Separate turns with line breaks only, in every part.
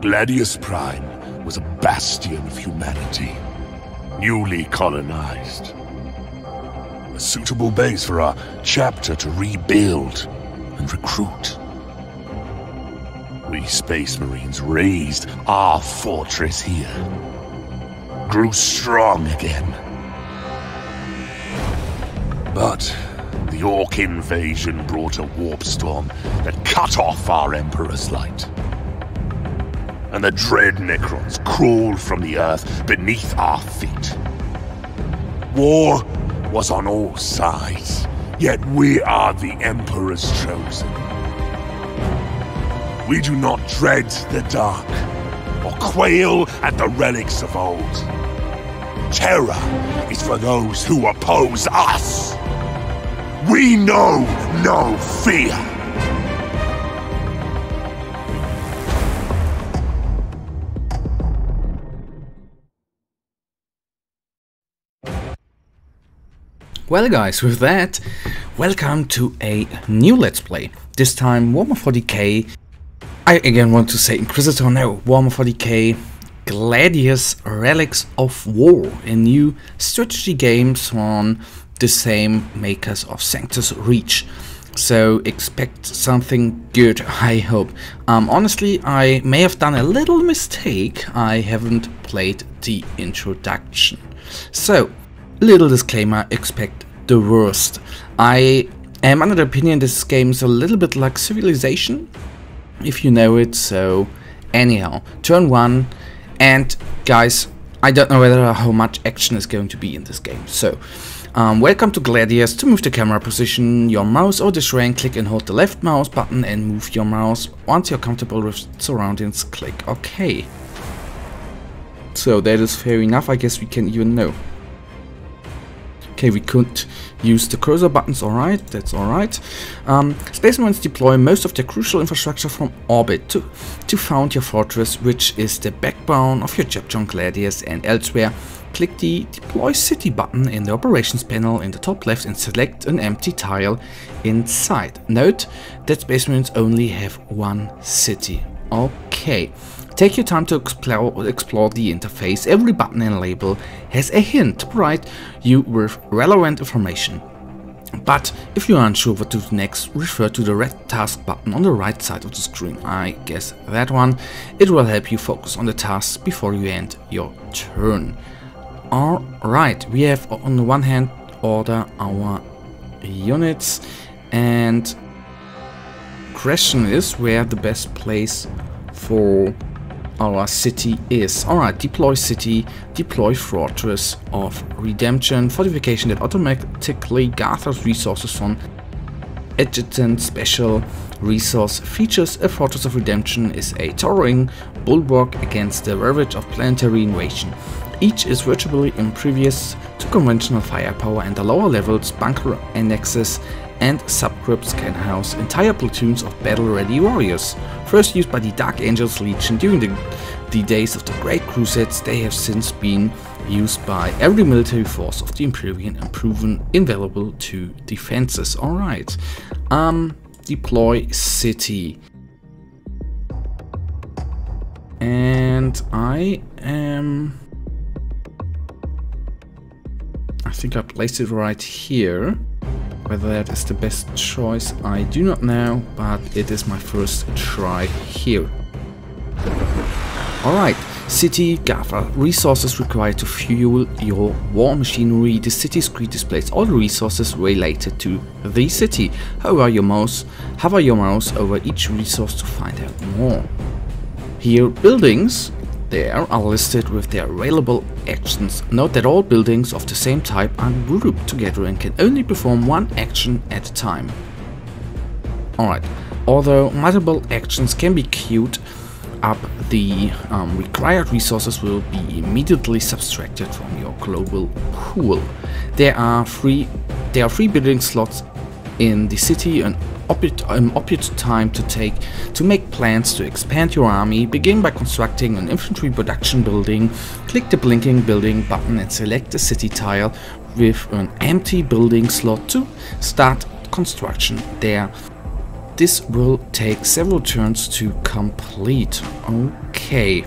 Gladius Prime was a bastion of humanity, newly colonized. A suitable base for our chapter to rebuild and recruit. We Space Marines raised our fortress here, grew strong again. But the Orc invasion brought a warp storm that cut off our Emperor's light. And the dread Necrons crawled from the earth beneath our feet. War was on all sides, yet we are the Emperor's chosen. We do not dread the dark, or quail at the relics of old. Terror is for those who oppose us. We know no fear.
Well guys, with that, welcome to a new Let's Play. This time Warhammer 40k. I again want to say Inquisitor, no, Warhammer 40k Gladius Relics of War, a new strategy game on the same makers of Sanctus Reach. So expect something good, I hope. Honestly, I may have done a little mistake. I haven't played the introduction. So, little disclaimer, expect the worst. I am under the opinion this game is a little bit like Civilization, if you know it. So anyhow, turn 1, and guys, I don't know how much action is going to be in this game. So welcome to Gladius. To move the camera, position your mouse or the terrain, click and hold the left mouse button and move your mouse. Once you're comfortable with surroundings, click OK. So that is fair enough, I guess we can even know. Okay, we could use the cursor buttons, alright, that's alright. Space Marines deploy most of their crucial infrastructure from orbit to found your fortress, which is the backbone of your chapter on Gladius and elsewhere. Click the Deploy City button in the operations panel in the top left and select an empty tile inside. Note that Space Marines only have one city. Okay. Take your time to explore the interface. Every button and label has a hint to provide you with relevant information. But if you are unsure what to do next, refer to the red task button on the right side of the screen. I guess that one. It will help you focus on the tasks before you end your turn. Alright, we have on the one hand order our units, and question is where the best place for our city is. Alright, deploy city, deploy fortress of redemption, fortification that automatically gathers resources from adjacent special resource features. A fortress of redemption is a towering bulwark against the ravage of planetary invasion. Each is virtually impervious to conventional firepower, and the lower levels, bunker annexes and subcrypts can house entire platoons of battle-ready warriors. First used by the Dark Angels Legion during the days of the Great Crusades, they have since been used by every military force of the Imperium and proven invaluable to defenses. Alright, deploy city. And I think I placed it right here. Whether that is the best choice, I do not know, but it is my first try here. Alright, city gather resources required to fuel your war machinery. The city screen displays all the resources related to the city. Hover your mouse over each resource to find out more. Here, buildings there are listed with their available actions. Note that all buildings of the same type are grouped together and can only perform one action at a time. Alright, although multiple actions can be queued up, the required resources will be immediately subtracted from your global pool. There are three building slots in the city, an opportune time to make plans to expand your army. Begin by constructing an infantry production building. Click the blinking building button and select the city tile with an empty building slot to start construction there. this will take several turns to complete. Okay.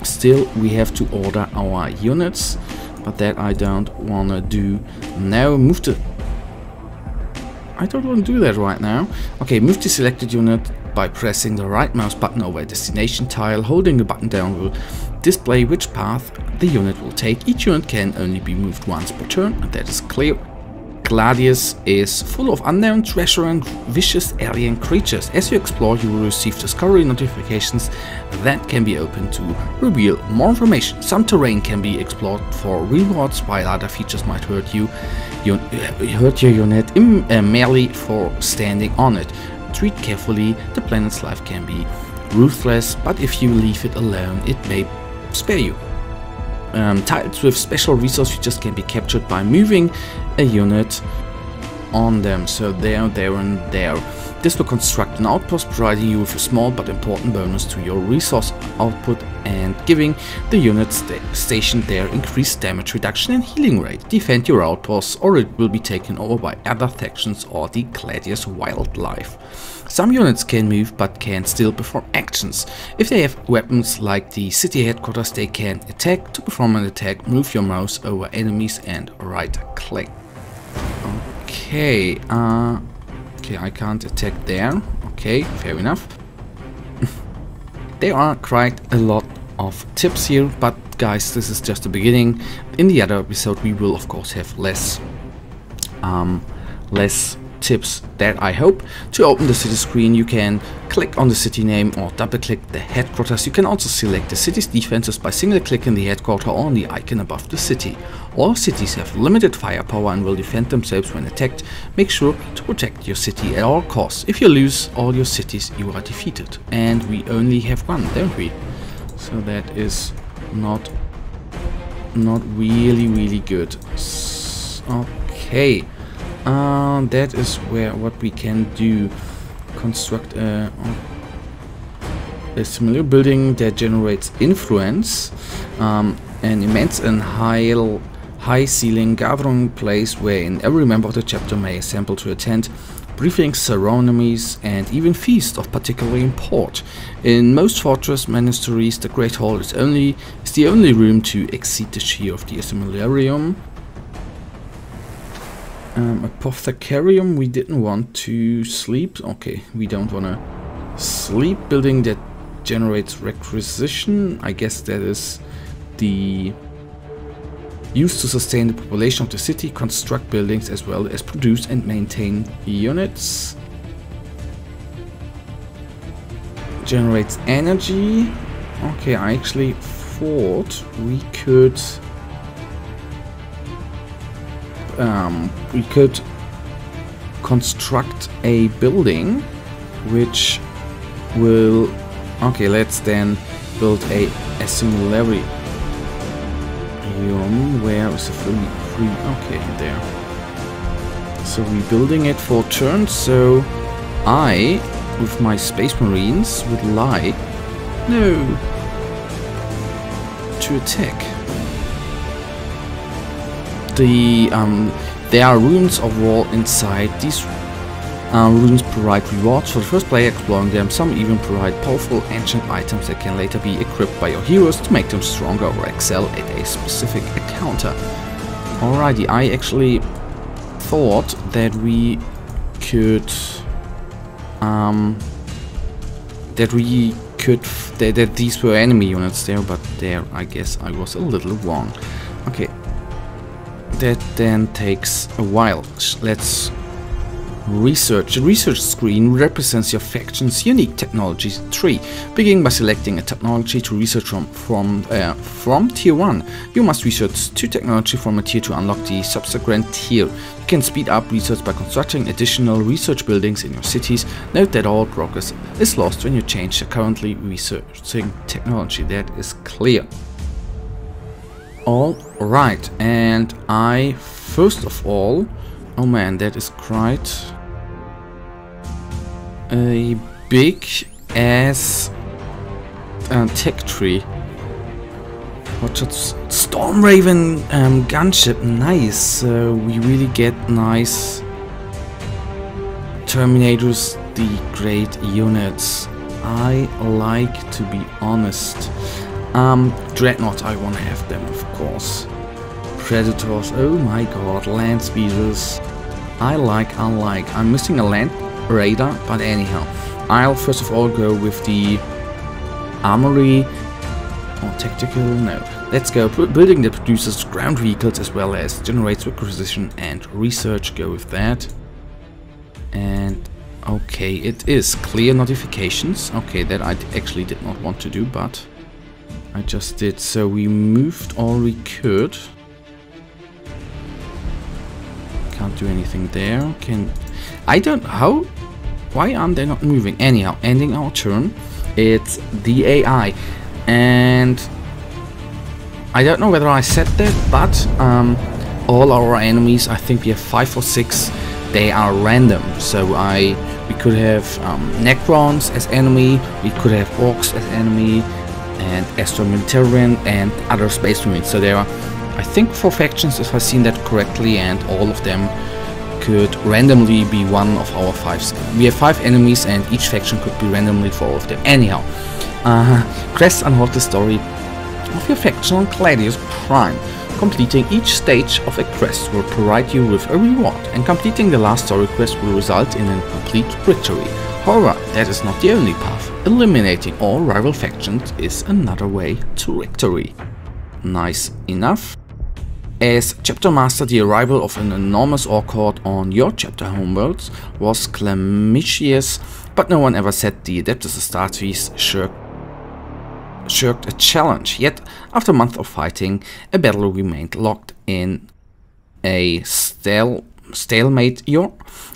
Still, we have to order our units, but that I don't wanna do now. I don't want to do that right now. Okay, move the selected unit by pressing the right mouse button over a destination tile. Holding the button down will display which path the unit will take. Each unit can only be moved once per turn, and that is clear. Gladius is full of unknown treasure and vicious alien creatures. As you explore, you will receive discovery notifications that can be opened to reveal more information. Some terrain can be explored for rewards, while other features might hurt your unit merely for standing on it. Treat carefully. The planet's life can be ruthless, but if you leave it alone, it may spare you. Tiles with special resource features can be captured by moving a unit on them. So there, and there. This will construct an outpost, providing you with a small but important bonus to your resource output and giving the units stationed there increased damage reduction and healing rate. Defend your outposts, or it will be taken over by other factions or the Gladius wildlife. Some units can move but can still perform actions. If they have weapons like the city headquarters, they can attack. To perform an attack, move your mouse over enemies and right click. Okay, okay, I can't attack there. Okay, fair enough. There are quite a lot of tips here, but guys, this is just the beginning. In the other episode we will of course have less tips, that I hope. To open the city screen, you can click on the city name or double click the headquarters. You can also select the city's defenses by single clicking the headquarters or on the icon above the city. All cities have limited firepower and will defend themselves when attacked. Make sure to protect your city at all costs. If you lose all your cities, you are defeated. And we only have one, don't we? So that is not really good. Okay. That is what we can do. Construct a similar building that generates influence, an immense and high ceiling gathering place wherein every member of the chapter may assemble to attend briefings, ceremonies, and even feasts of particular import. In most fortress monasteries, the Great Hall is the only room to exceed the share of the assimilarium. Apothecarium, we didn't want to sleep. Okay, we don't want to sleep. Building that generates requisition. I guess that is the used to sustain the population of the city. Construct buildings as well as produce and maintain units. Generates energy. Okay, I actually thought we could construct a building which will... Okay, let's then build a assimilarium. Where is the free? Okay, there. So we're building it for turns. So I, with my space marines, would like to attack. There are runes of war inside. These runes provide rewards for the first player exploring them. Some even provide powerful ancient items that can later be equipped by your heroes to make them stronger or excel at a specific encounter. Alrighty, I actually thought that we could that these were enemy units there, but there I guess I was a little wrong. Okay. That then takes a while. Let's research. The research screen represents your faction's unique technology tree. Begin by selecting a technology to research from tier 1. You must research 2 technology from a tier to unlock the subsequent tier. You can speed up research by constructing additional research buildings in your cities. Note that all progress is lost when you change the currently researching technology. That is clear. Alright, and I first of all, oh man, that is quite a big ass tech tree. Watch out, Storm Raven gunship, nice. We really get nice Terminators the great units. I like, to be honest, Dreadnought, I want to have them, of course. Predators, oh my god, land speeders. I like. I'm missing a land radar, but anyhow. I'll first of all go with the armory. Or tactical, no. Let's go. Building that produces ground vehicles as well as generates requisition and research. Go with that. And okay, it is clear notifications. Okay, that I actually did not want to do, but I just did. So we moved all we could. Can't do anything there. I don't how? Why aren't they not moving? Anyhow, ending our turn. It's the AI, and I don't know whether I said that, but all our enemies, I think we have 5 or 6, they are random. So we could have Necrons as enemy, we could have Orcs as enemy, and Astro Militarian and other Space Marines. So there are, I think, 4 factions if I've seen that correctly, and all of them could randomly be one of our 5. We have 5 enemies, and each faction could be randomly 4 of them. Anyhow, quest unlock the story of your faction on Gladius Prime. Completing each stage of a quest will provide you with a reward, and completing the last story quest will result in a complete victory. However, that is not the only path. Eliminating all rival factions is another way to victory. Nice enough. As Chapter Master, the arrival of an enormous orc horde on your chapter homeworlds was calamitous, but no one ever said the Adeptus Astartes shirked a challenge. Yet, after a month of fighting, a battle remained locked in a stalemate.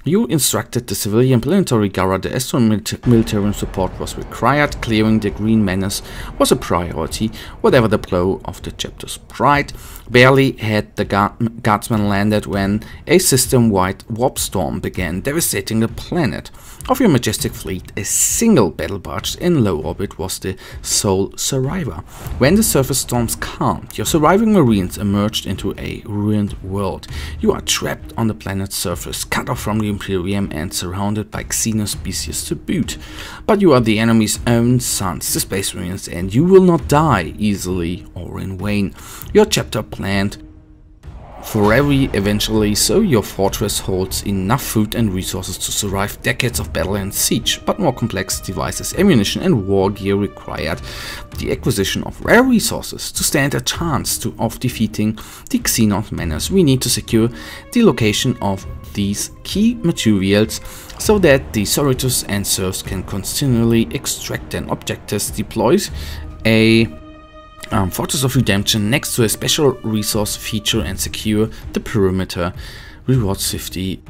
You instructed the civilian planetary guard the Astro military support was required. Clearing the green menace was a priority, whatever the blow of the chapter's pride. Barely had the guardsmen landed when a system-wide warp storm began devastating the planet. Of your majestic fleet, a single battle barge in low orbit was the sole survivor. When the surface storms calmed, your surviving marines emerged into a ruined world. You are trapped on the planet's surface, cut off from the Imperium and surrounded by xenospecies to boot. But you are the enemy's own sons, the Space Marines, and you will not die easily or in vain. Your chapter planned forever eventually, so your fortress holds enough food and resources to survive decades of battle and siege, but more complex devices, ammunition and war gear required the acquisition of rare resources. To stand a chance of defeating the Xenos menace, we need to secure the location of these key materials so that the Cerritos and serfs can continually extract them. Objectives: deploy a Fortress of Redemption next to a special resource feature and secure the perimeter. Rewards 50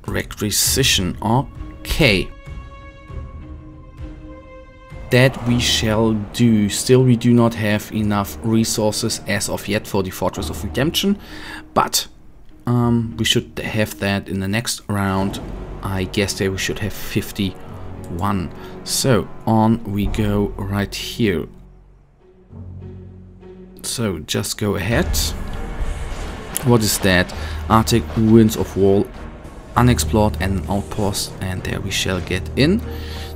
requisition. Okay. That we shall do. Still, we do not have enough resources as of yet for the Fortress of Redemption, but we should have that in the next round. I guess that we should have 51. So on we go right here. So just go ahead. What is that? Arctic ruins of wall, unexplored, and an outpost, and there we shall get in.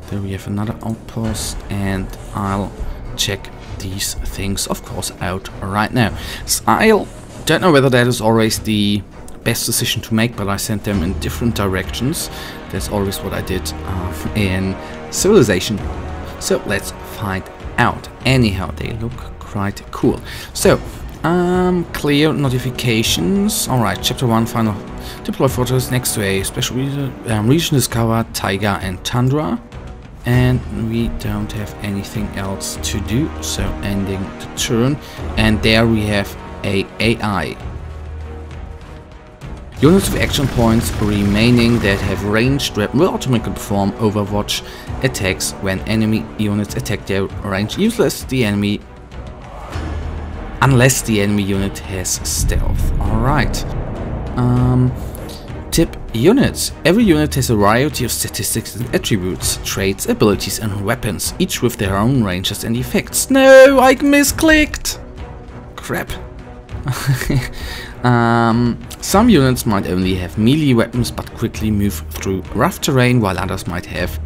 There we have another outpost, and I'll check these things, of course, out right now. So I don't know whether that is always the best decision to make, but I sent them in different directions. That's always what I did in Civilization. So let's find out. Anyhow, they look quite cool. So, clear notifications. Alright, chapter 1, final deploy fortress next to a special region discovered, taiga and tundra. And we don't have anything else to do, so ending the turn. And there we have a AI. Units with action points remaining that have ranged will automatically perform Overwatch attacks when enemy units attack their range, unless the enemy unit has stealth. Alright. Tip units. Every unit has a variety of statistics and attributes, traits, abilities and weapons, each with their own ranges and effects. No, I misclicked! Crap. Some units might only have melee weapons but quickly move through rough terrain, while others might have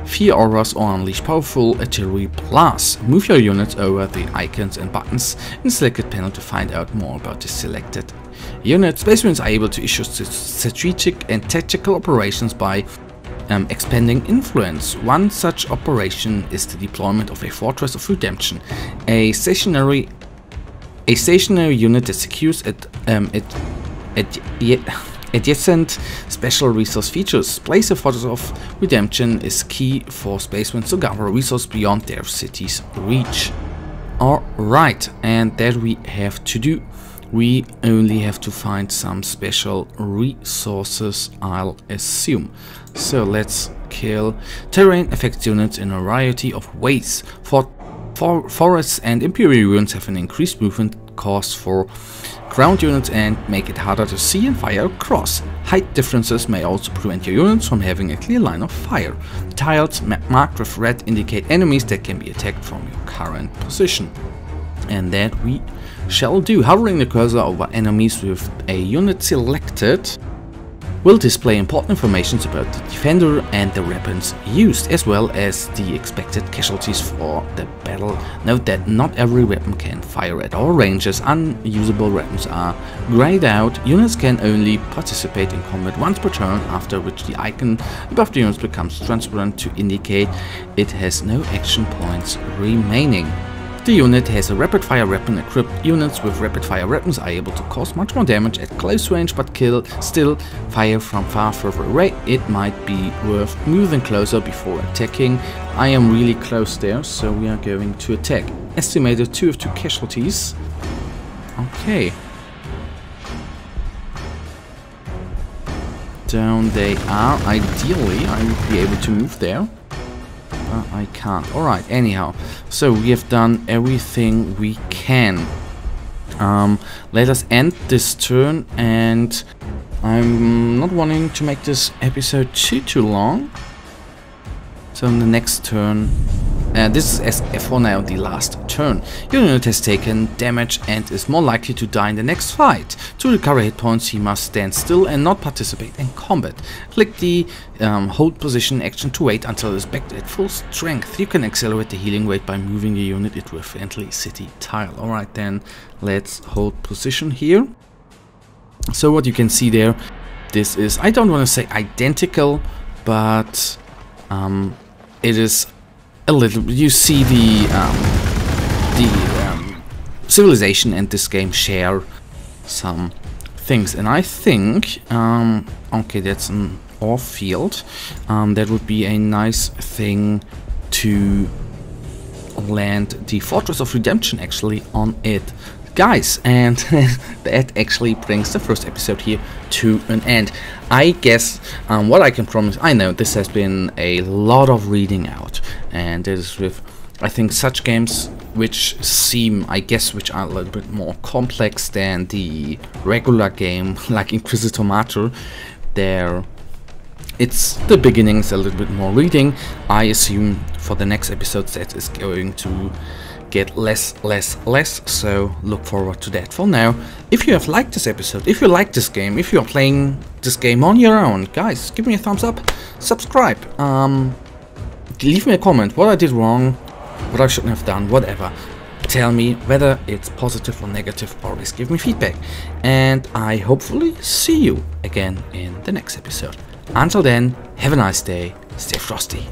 fear auras or unleash powerful artillery blasts. Move your units over the icons and buttons in the selected panel to find out more about the selected unit. Space Marines are able to issue strategic and tactical operations by expanding influence. One such operation is the deployment of a Fortress of Redemption, a stationary unit that secures adjacent special resource features. Place a Fortress of Redemption is key for Space Marines to gather resources beyond their city's reach. Alright, and that we have to do. We only have to find some special resources, I'll assume. So let's kill. Terrain affects units in a variety of ways. Forests and Imperial units have an increased movement cost for ground units and make it harder to see and fire across. Height differences may also prevent your units from having a clear line of fire. The tiles marked with red indicate enemies that can be attacked from your current position. And that we shall do. Hovering the cursor over enemies with a unit selected will display important information about the defender and the weapons used, as well as the expected casualties for the battle. Note that not every weapon can fire at all ranges. Unusable weapons are grayed out. Units can only participate in combat once per turn, after which the icon above the units becomes transparent to indicate it has no action points remaining. The unit has a rapid fire weapon equipped. Units with rapid fire weapons are able to cause much more damage at close range but still fire from far further away. It might be worth moving closer before attacking. I am really close there, so we are going to attack. Estimated 2 of 2 casualties. Okay. Down they are. Ideally, I would be able to move there. I can't. Alright, anyhow. So we have done everything we can. Let us end this turn, and I'm not wanting to make this episode too long. So in the next turn, this is for now the last turn. Your unit has taken damage and is more likely to die in the next fight. To recover hit points, he must stand still and not participate in combat. Click the hold position action to wait until it is back at full strength. You can accelerate the healing rate by moving your unit into a friendly city tile. Alright then, let's hold position here. So what you can see there, this is, I don't want to say identical, but it is a little. You see the civilization and this game share some things, and I think okay, that's an ore field. That would be a nice thing to land the Fortress of Redemption actually on it, guys. And that actually brings the first episode here to an end. I guess what I can promise, I know this has been a lot of reading out, and it is with, I think, such games which seem, I guess, which are a little bit more complex than the regular game, like Inquisitor Martyr. There, it's the beginnings, a little bit more reading. I assume for the next episodes that is going to get less, so look forward to that. For now, if you have liked this episode, if you like this game, if you're playing this game on your own, guys, give me a thumbs up, subscribe, leave me a comment what I did wrong, what I shouldn't have done, whatever. Tell me whether it's positive or negative, always give me feedback, and I hopefully see you again in the next episode. Until then, have a nice day, stay frosty.